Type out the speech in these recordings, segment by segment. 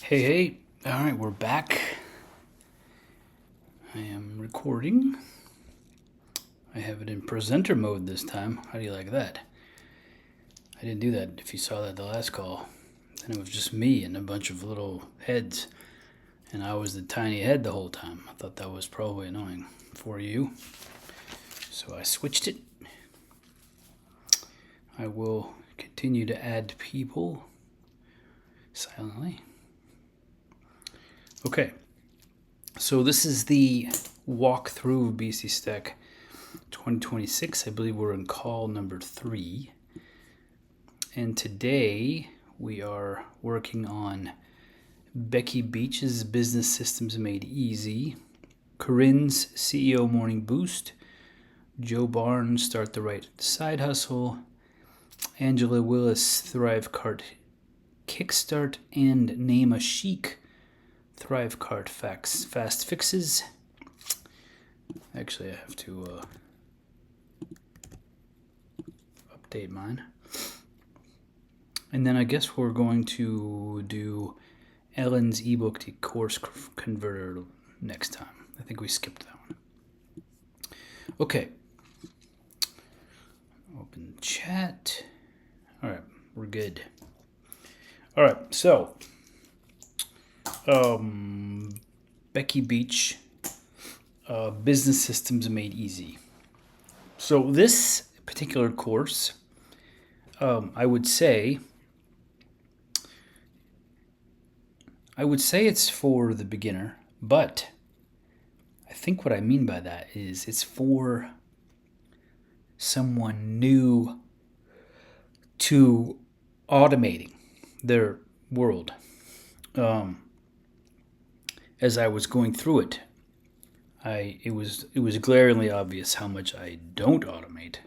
Hey. All right, we're back. I am recording. I have it in presenter mode this time. How do you like that? I didn't do that if you saw that the last call. Then it was just me and a bunch of little heads, and I was the tiny head the whole time. I thought that was probably annoying for you. So I switched it. I will continue to add people silently. Okay, so this is the walkthrough of BC Stack 2026. I believe we're in call number 3. And today we are working on Becky Beach's Business Systems Made Easy, Corinne's CEO Morning Boost, Joe Barnes Start the Right Side Hustle, Angela Willis Thrive Cart Kickstart, and Name a Chic Thrive Cart Fast Fixes. Actually, I have to update mine. And then I guess we're going to do Ellen's ebook to course converter next time. I think we skipped that one. Okay. Open chat. All right, we're good. All right, so Becky Beach, Business Systems Made Easy. So this particular course, I would say it's for the beginner, but I think what I mean by that is it's for someone new to automating their world. As I was going through it, it was glaringly obvious how much I don't automate.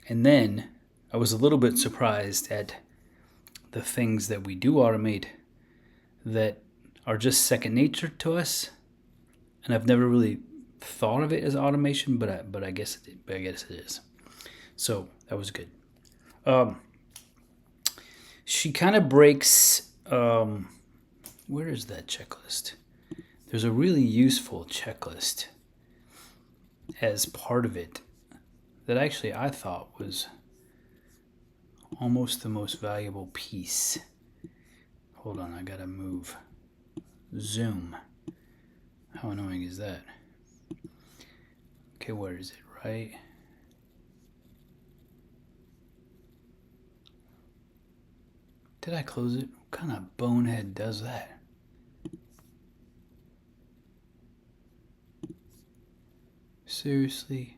And then I was a little bit surprised at the things that we do automate that are just second nature to us. And I've never really thought of it as automation, but I guess it is. So that was good. She kind of breaks. Where is that checklist? There's a really useful checklist as part of it that actually I thought was almost the most valuable piece. Hold on, I gotta move. Zoom. How annoying is that? Okay, where is it? Right? Did I close it? What kind of bonehead does that? Seriously?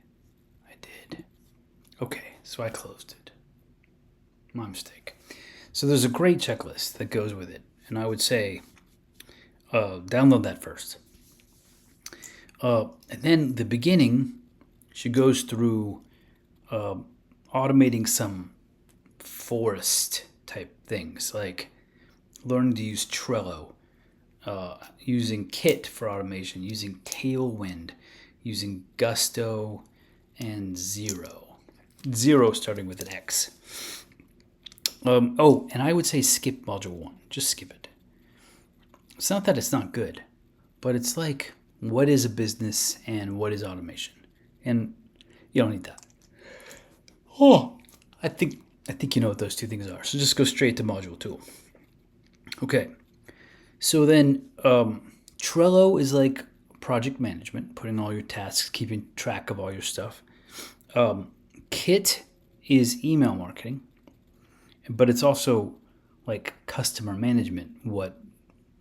I did. Okay, so I closed it. My mistake. So there's a great checklist that goes with it, and I would say download that first. And then the beginning, she goes through automating some forest type things, like learning to use Trello, using Kit for automation, using Tailwind, using Gusto, and Zero. Zero starting with an X. And I would say skip module 1. Just skip it. It's not that it's not good, but it's like, what is a business and what is automation? And you don't need that. I think you know what those two things are. So just go straight to module 2. Okay. So then Trello is like project management, putting all your tasks, keeping track of all your stuff. Kit is email marketing, but it's also like customer management, what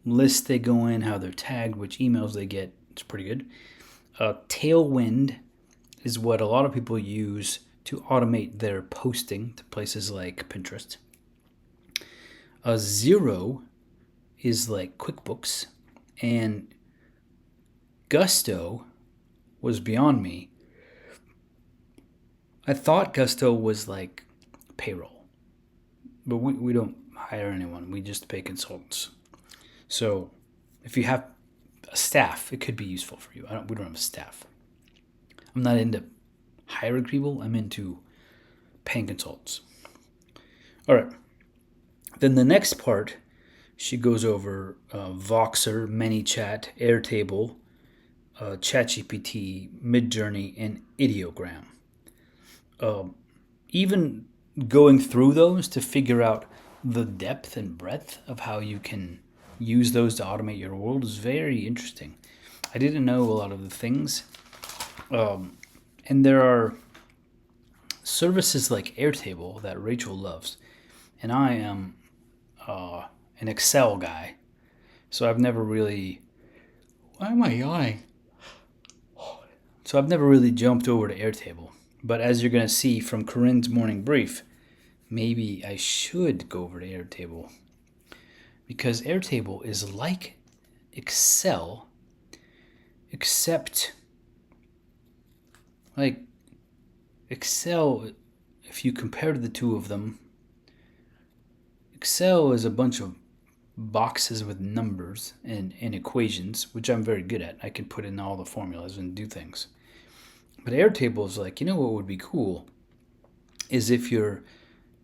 lists they go in, how they're tagged, which emails they get. It's pretty good. Tailwind is what a lot of people use to automate their posting to places like Pinterest. Zero is like QuickBooks, and Gusto was beyond me. I thought Gusto was like payroll, but we don't hire anyone. We just pay consultants. So if you have a staff, it could be useful for you. We don't have a staff. I'm not into hiring people. I'm into paying consultants. All right. Then the next part She goes over Voxer, ManyChat, Airtable, ChatGPT, Midjourney, and Ideogram. Even going through those to figure out the depth and breadth of how you can use those to automate your world is very interesting. I didn't know a lot of the things. And there are services like Airtable that Rachel loves. And I am an Excel guy. So I've never really. Why am I yawning? So I've never really jumped over to Airtable. But as you're going to see from Corinne's morning brief, maybe I should go over to Airtable. Because Airtable is like Excel, except like Excel, if you compare the two of them, Excel is a bunch of boxes with numbers and equations, which I'm very good at. I can put in all the formulas and do things. But Airtable is like, what would be cool is if your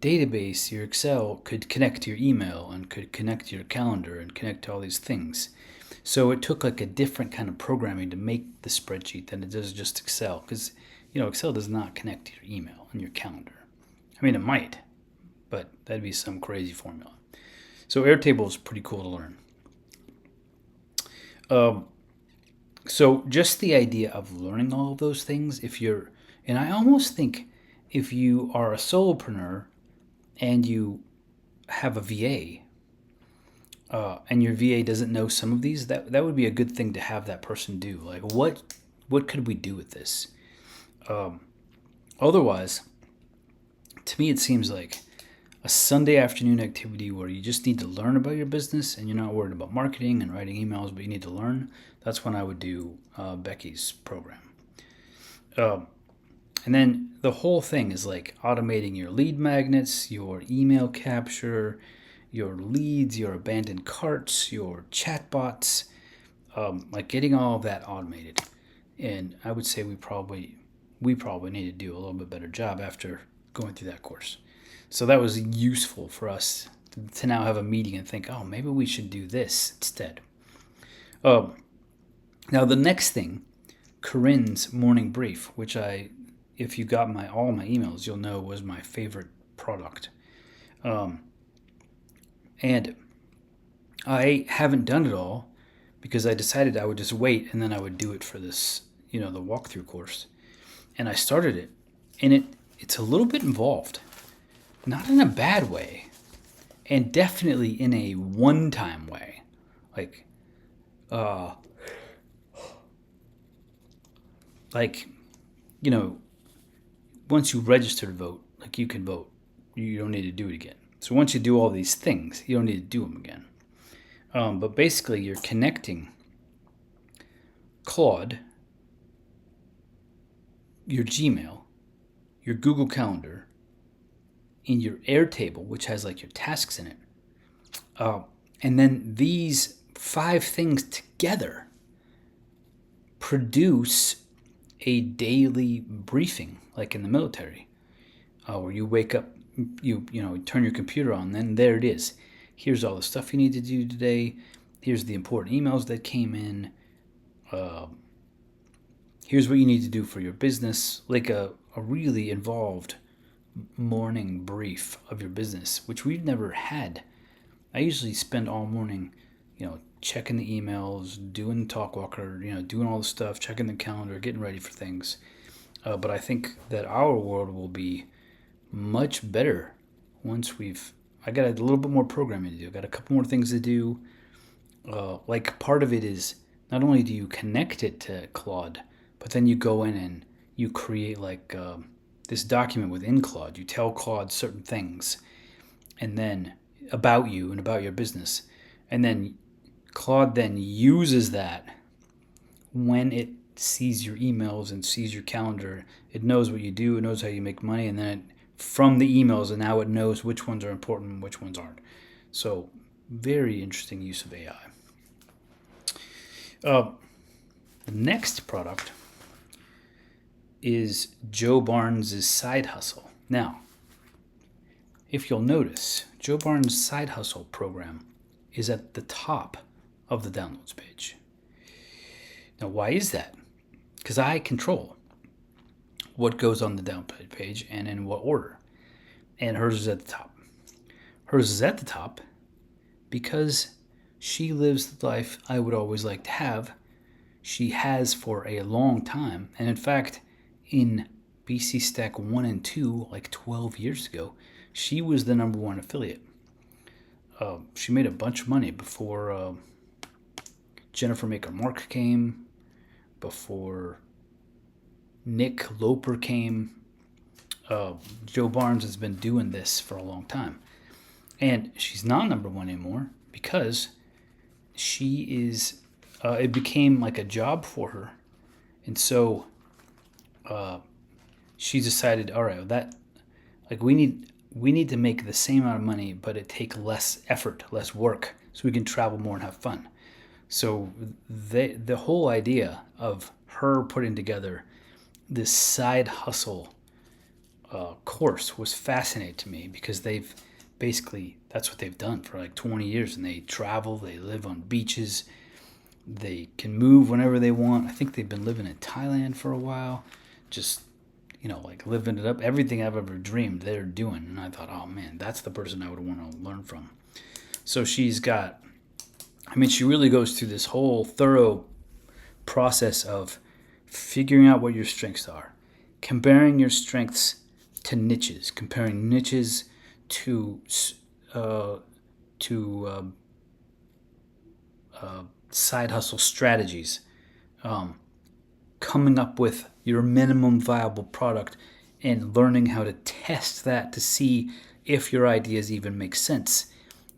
database, your Excel, could connect to your email and could connect to your calendar and connect to all these things. So it took like a different kind of programming to make the spreadsheet than it does just Excel. Because, Excel does not connect to your email and your calendar. I mean, it might, but that'd be some crazy formula. So Airtable is pretty cool to learn. So just the idea of learning all of those things, and I almost think if you are a solopreneur and you have a VA, and your VA doesn't know some of these, that would be a good thing to have that person do. Like, what could we do with this? Otherwise, to me, it seems like a Sunday afternoon activity where you just need to learn about your business and you're not worried about marketing and writing emails, but you need to learn. That's when I would do Becky's program. And then the whole thing is like automating your lead magnets, your email capture, your leads, your abandoned carts, your chatbots, like getting all of that automated. And I would say we probably need to do a little bit better job after going through that course. So that was useful for us to now have a meeting and think, oh, maybe we should do this instead. Now the next thing, Corinne's morning brief, which if you got all my emails, you'll know was my favorite product. And I haven't done it all because I decided I would just wait and then I would do it for this, the walkthrough course. And I started it, and it's a little bit involved. Not in a bad way, and definitely in a one-time way. Like, once you register to vote, like you can vote. You don't need to do it again. So once you do all these things, you don't need to do them again. But basically, you're connecting Claude, your Gmail, your Google Calendar, in your Airtable, which has like your tasks in it. And then these 5 things together produce a daily briefing, like in the military, where you wake up, you turn your computer on, then there it is. Here's all the stuff you need to do today. Here's the important emails that came in. Here's what you need to do for your business, like a really involved morning brief of your business, which we've never had. I usually spend all morning, checking the emails, doing the talk walker, doing all the stuff, checking the calendar, getting ready for things. But I think that our world will be much better once I got a little bit more programming to do. I got a couple more things to do. Like part of it is not only do you connect it to Claude, but then you go in and you create like this document within Claude. You tell Claude certain things, and then about you and about your business, and then Claude then uses that when it sees your emails and sees your calendar. It knows what you do, it knows how you make money, and then from the emails, and now it knows which ones are important and which ones aren't. So very interesting use of AI. The next product is Joe Barnes' Side Hustle. Now, if you'll notice, Joe Barnes' Side Hustle program is at the top of the downloads page. Now, why is that? Because I control what goes on the download page and in what order. And hers is at the top. Hers is at the top because she lives the life I would always like to have. She has for a long time. And in fact, in BC Stack 1 and 2, like 12 years ago, she was the number one affiliate. She made a bunch of money before Jennifer Maker Mark came, before Nick Loper came. Joe Barnes has been doing this for a long time. And she's not number one anymore because she is, it became like a job for her. And so she decided, all right, we need to make the same amount of money, but it take less effort, less work, so we can travel more and have fun. So the whole idea of her putting together this side hustle course was fascinating to me because that's what they've done for like 20 years, and they travel, they live on beaches, they can move whenever they want. I think they've been living in Thailand for a while, just like living it up. Everything I've ever dreamed they're doing. And I thought, oh man, that's the person I would want to learn from. So she really goes through this whole thorough process of figuring out what your strengths are, comparing your strengths to niches, comparing niches to side hustle strategies, coming up with your minimum viable product and learning how to test that to see if your ideas even make sense,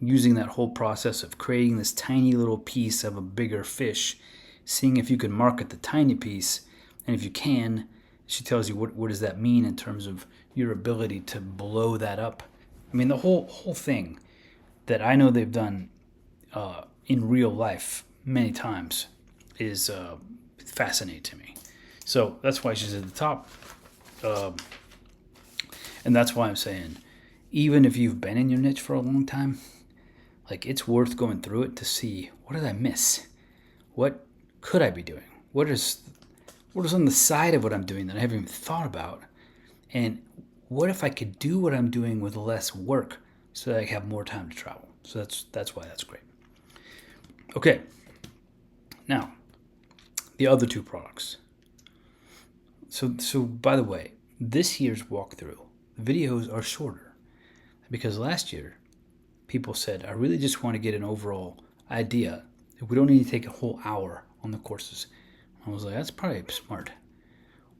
using that whole process of creating this tiny little piece of a bigger fish, seeing if you can market the tiny piece, and if you can, she tells you what does that mean in terms of your ability to blow that up. I mean, the whole thing that I know they've done in real life many times is fascinating to me. So that's why she's at the top. And that's why I'm saying, even if you've been in your niche for a long time, like, it's worth going through it to see, what did I miss? What could I be doing? What is on the side of what I'm doing that I haven't even thought about? And what if I could do what I'm doing with less work so that I have more time to travel? So that's why that's great. Okay. Now, the other two products. So by the way, this year's walkthrough, the videos are shorter because last year people said, I really just want to get an overall idea. We don't need to take a whole hour on the courses. I was like, that's probably smart.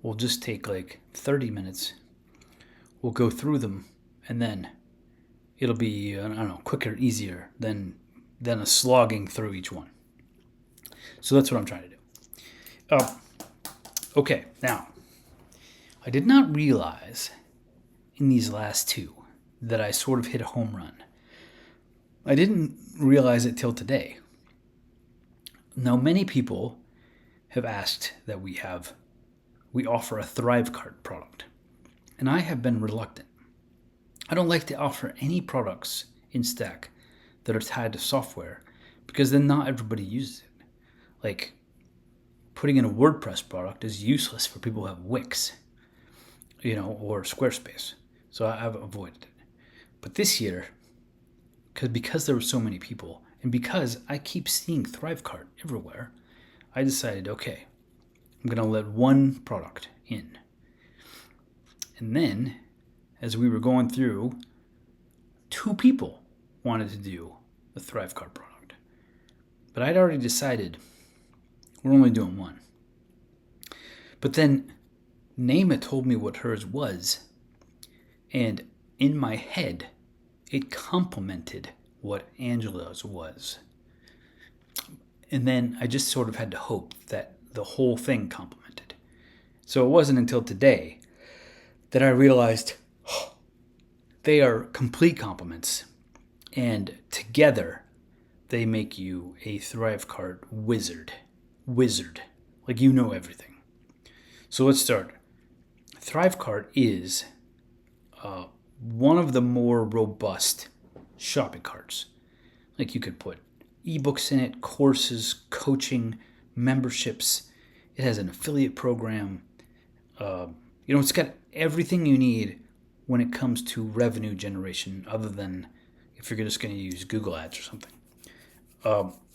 We'll just take like 30 minutes. We'll go through them, and then it'll be, quicker, easier than a slogging through each one. So that's what I'm trying to do. Okay, now, I did not realize in these last two that I sort of hit a home run. I didn't realize it till today. Now, many people have asked that we offer a Thrive Cart product, and I have been reluctant. I don't like to offer any products in Stack that are tied to software because then not everybody uses it. Like, putting in a WordPress product is useless for people who have Wix, or Squarespace. So I've avoided it. But this year, because there were so many people, and because I keep seeing ThriveCart everywhere, I decided, okay, I'm going to let one product in. And then, as we were going through, two people wanted to do the ThriveCart product. But I'd already decided we're only doing one. But then Naima told me what hers was, and in my head, it complemented what Angela's was. And then I just sort of had to hope that the whole thing complemented. So it wasn't until today that I realized they are complete complements, and together they make you a ThriveCart wizard. Like, you know everything. So let's start. ThriveCart is one of the more robust shopping carts. Like, you could put ebooks in it, courses, coaching, memberships. It has an affiliate program. It's got everything you need when it comes to revenue generation, other than if you're just going to use Google Ads or something.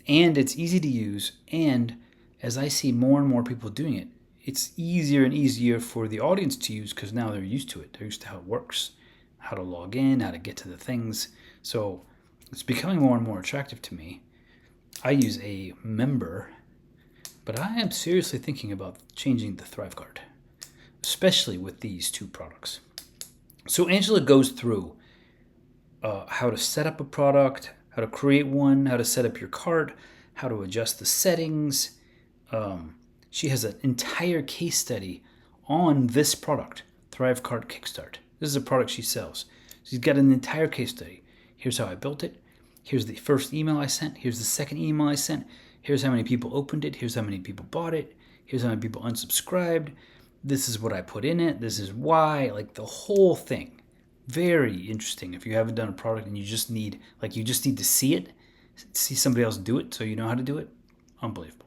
And it's easy to use. And as I see more and more people doing it, it's easier and easier for the audience to use because now they're used to it. They're used to how it works, how to log in, how to get to the things. So it's becoming more and more attractive to me. I use a member, but I am seriously thinking about changing the Thrive card, especially with these two products. So Angela goes through how to set up a product, how to create one, how to set up your cart, how to adjust the settings. She has an entire case study on this product, Thrive Cart Kickstart. This is a product she sells. She's got an entire case study. Here's how I built it. Here's the first email I sent. Here's the second email I sent. Here's how many people opened it. Here's how many people bought it. Here's how many people unsubscribed. This is what I put in it. This is why. Like the whole thing. Very interesting. If you haven't done a product and you just need to see it, see somebody else do it so you know how to do it. Unbelievable.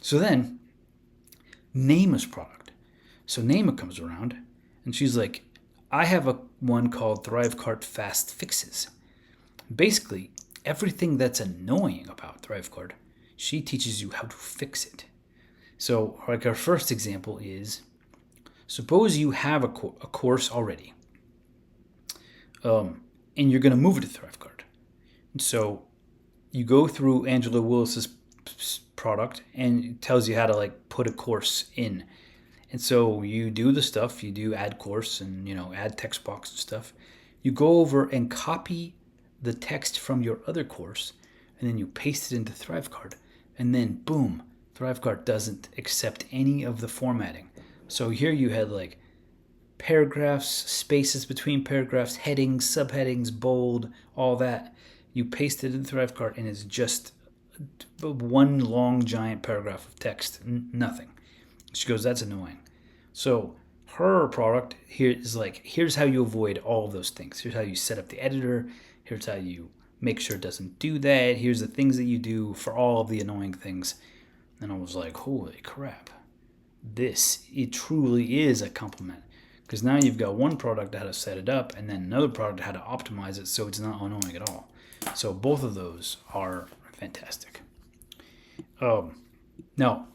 So then, Naima's product. So Naima comes around and she's like, I have one called Thrive Cart Fast Fixes. Basically, everything that's annoying about Thrive Cart, she teaches you how to fix it. So, like our first example is, suppose you have a course already, and you're going to move it to Thrive Cart. So, you go through Angela Willis's product, and it tells you how to put a course in. And so you do the stuff, you do add course and add text box and stuff. You go over and copy the text from your other course, and then you paste it into ThriveCart, and then boom, ThriveCart doesn't accept any of the formatting. So here you had paragraphs, spaces between paragraphs, headings, subheadings, bold, all that. You paste it in ThriveCart, and it's just one long giant paragraph of text, nothing. She goes, that's annoying. So her product here is here's how you avoid all of those things. Here's how you set up the editor. Here's how you make sure it doesn't do that. Here's the things that you do for all of the annoying things. And I was like, holy crap. It truly is a compliment. Because now you've got one product how to set it up, and then another product how to optimize it so it's not annoying at all. So both of those are fantastic. Now,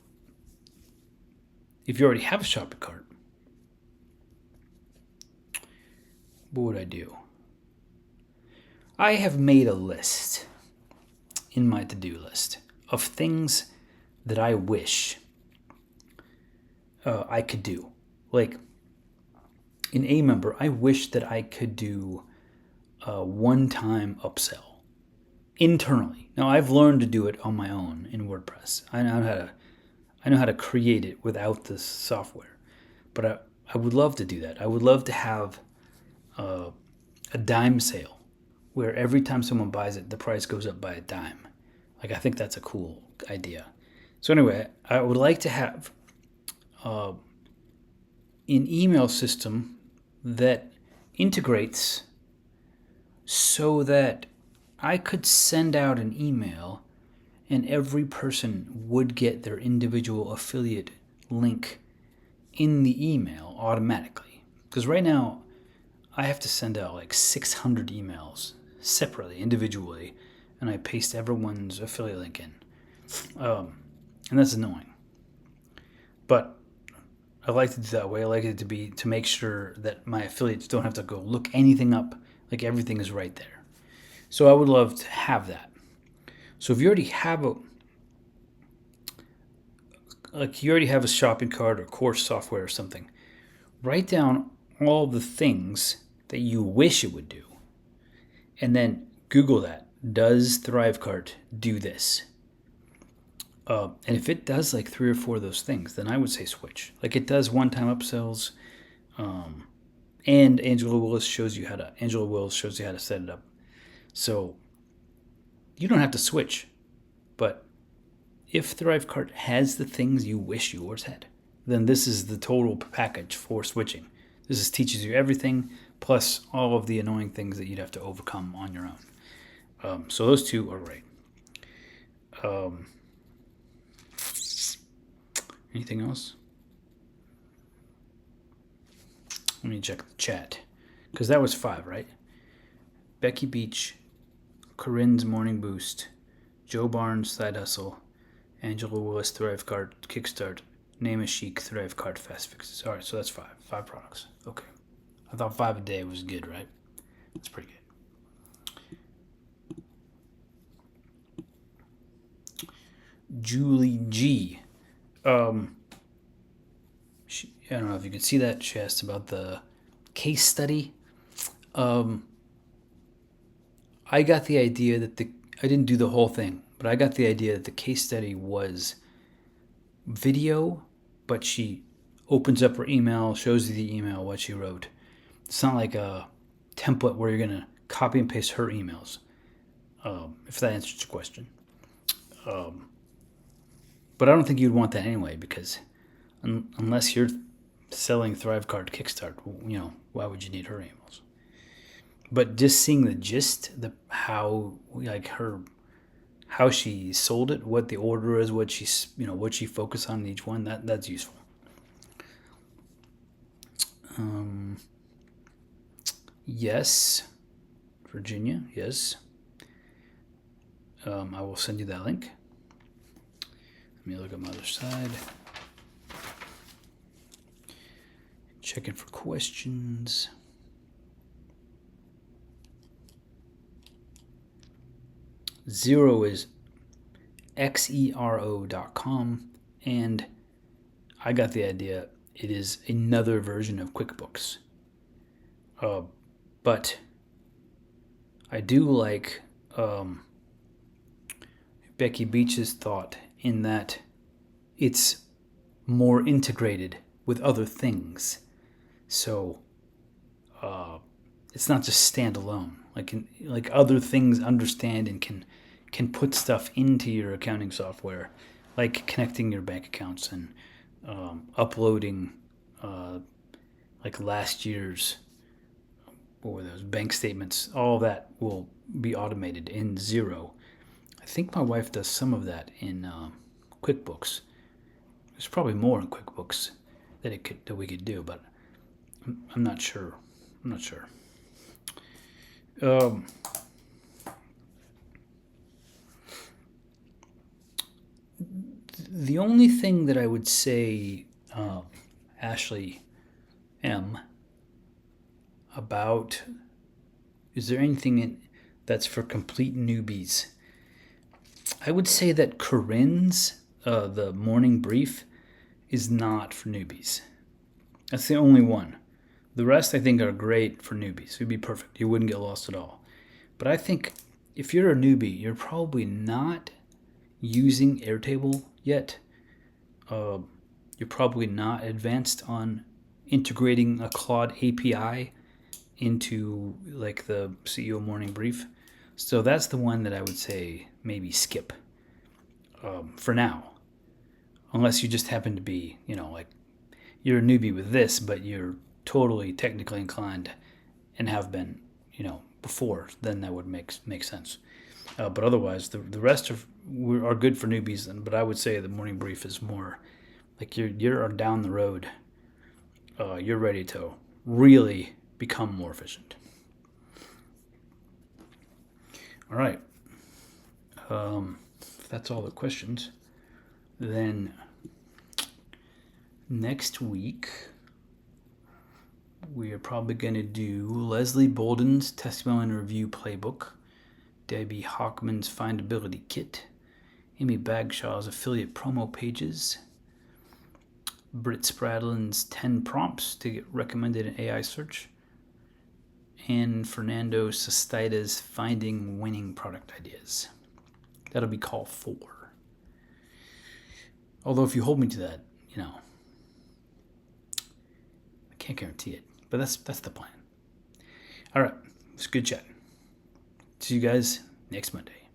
if you already have a shopping cart, what would I do? I have made a list in my to-do list of things that I wish I could do. In a member, I wish that I could do a one-time upsell internally. Now, I've learned to do it on my own in WordPress. I know how to create it without this software, but I would love to do that. I would love to have a dime sale where every time someone buys it, the price goes up by a dime. I think that's a cool idea. So anyway, I would like to have an email system that integrates so that I could send out an email and every person would get their individual affiliate link in the email automatically. Because right now, I have to send out 600 emails separately, individually, and I paste everyone's affiliate link in. And that's annoying. But I like to do that way. I like it to make sure that my affiliates don't have to go look anything up. Everything is right there. So I would love to have that. So if you already have a shopping cart or course software or something, write down all the things that you wish it would do, and then Google that. Does ThriveCart do this? And if it does 3 or 4 of those things, then I would say switch. It does one-time upsells, and Angela Willis shows you how to set it up. So you don't have to switch, but if ThriveCart has the things you wish yours had, then this is the total package for switching. Teaches you everything, plus all of the annoying things that you'd have to overcome on your So those two are great. Anything else? Let me check the chat. Because that was 5, right? Becky Beach, Corinne's Morning Boost, Joe Barnes Side Hustle, Angela Willis Thrive Card Kickstart, Name a Chic Thrive Card Fast Fixes. Alright, so that's 5. 5 products. Okay. I thought 5 a day was good, right? That's pretty good. Julie G. I don't know if you can see that. She asked about the case study. I got the idea that I didn't do the whole thing, but I got the idea that the case study was video, but she opens up her email, shows you the email, what she wrote. It's not like a template where you're going to copy and paste her emails, if that answers your question. But I don't think you'd want that anyway, because unless you're selling Thrive Card Kickstart, why would you need her emails? But just seeing the gist, how she sold it, what the order is, what she focused on in each one, that's useful. Yes, Virginia, yes. I will send you that link. Let me look at my other side. Checking for questions. Xero is xero.com, and I got the idea it is another version of QuickBooks. But I do like Becky Beach's thought in that it's more integrated with other things. So it's not just standalone. Like other things understand and can put stuff into your accounting software, like connecting your bank accounts and uploading like last year's those bank statements. All that will be automated in Xero. I think my wife does some of that in QuickBooks. There's probably more in QuickBooks that we could do, but I'm not sure. The only thing that I would say, Ashley M, about, is there anything that's for complete newbies? I would say that Corinne's, the morning brief, is not for newbies. That's the only one. The rest I think are great for newbies. It would be perfect. You wouldn't get lost at all. But I think if you're a newbie, you're probably not using Airtable yet. You're probably not advanced on integrating a Claude API into like the CEO morning brief. So that's the one that I would say maybe skip for now. Unless you just happen to be, like you're a newbie with this, but you're totally technically inclined and have been, before, then that would make sense. But otherwise, the rest are good for newbies. But I would say the morning brief is more like you're down the road. You're ready to really become more efficient. All right. If that's all the questions, then next week we are probably going to do Leslie Bolden's Testimonial and Review Playbook, Debbie Hockman's Findability Kit, Amy Bagshaw's Affiliate Promo Pages, Britt Spradlin's 10 Prompts to get recommended in AI search, and Fernando Sestaida's Finding Winning Product Ideas. That'll be call 4. Although if you hold me to that, I can't guarantee it. But that's the plan. All right. It's a good chat. See you guys next Monday.